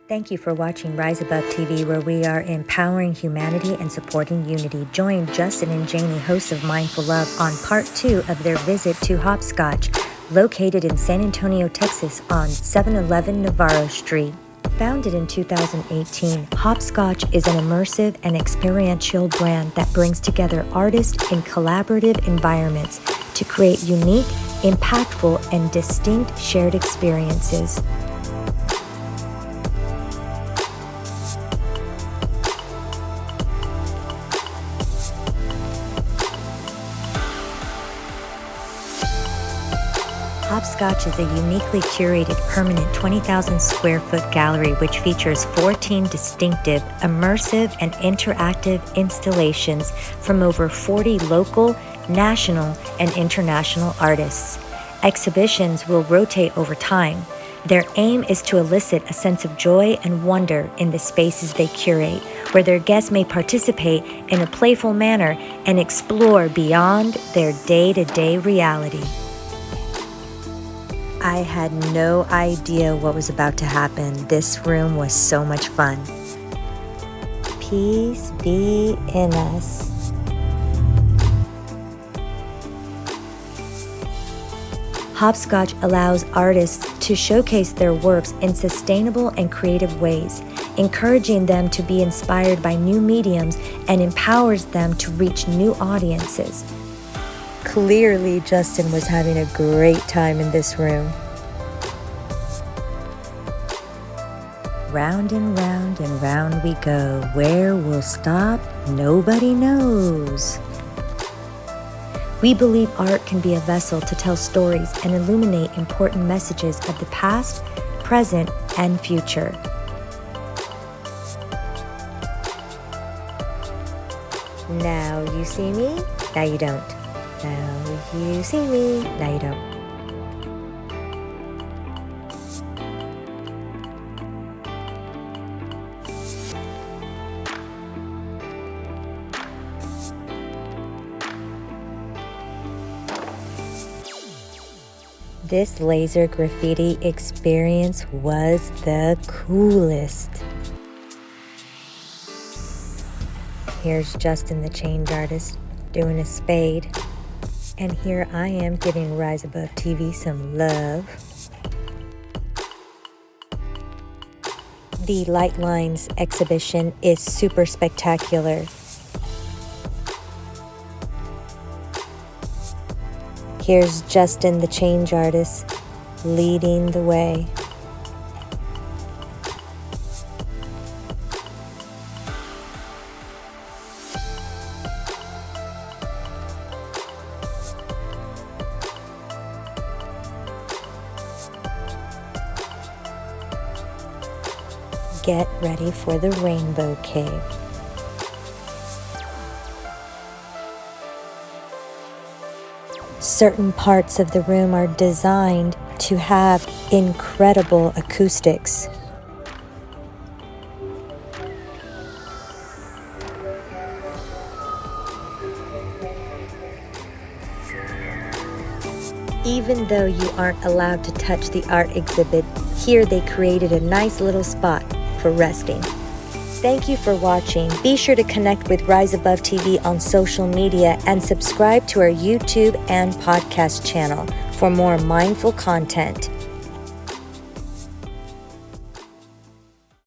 Thank you for watching Rise Above TV, where we are empowering humanity and supporting unity. Join Justin and Janie, hosts of Mindful Love, on part 2 of their visit to Hopscotch, located in San Antonio, Texas on 711 Navarro Street. Founded in 2018, Hopscotch is an immersive and experiential brand that brings together artists in collaborative environments to create unique, impactful, and distinct shared experiences. Hopscotch is a uniquely curated, permanent 20,000 square foot gallery which features 14 distinctive, immersive, and interactive installations from over 40 local, national, and international artists. Exhibitions will rotate over time. Their aim is to elicit a sense of joy and wonder in the spaces they curate, where their guests may participate in a playful manner and explore beyond their day-to-day reality. I had no idea what was about to happen. This room was so much fun. Peace be in us. Hopscotch allows artists to showcase their works in sustainable and creative ways, encouraging them to be inspired by new mediums and empowers them to reach new audiences. Clearly, Justin was having a great time in this room. Round and round and round we go. Where we'll stop, nobody knows. We believe art can be a vessel to tell stories and illuminate important messages of the past, present, and future. Now you see me, now you don't. Now you see me, now you don't. This laser graffiti experience was the coolest. Here's Justin the change artist doing a spade. And here I am giving Rise Above TV some love. The Light Lines exhibition is super spectacular. Here's Justin the change artist leading the way. Get ready for the Rainbow Cave. Certain parts of the room are designed to have incredible acoustics. Even though you aren't allowed to touch the art exhibit, here they created a nice little spot for resting. Thank you for watching. Be sure to connect with Rise Above TV on social media and subscribe to our YouTube and podcast channel for more mindful content.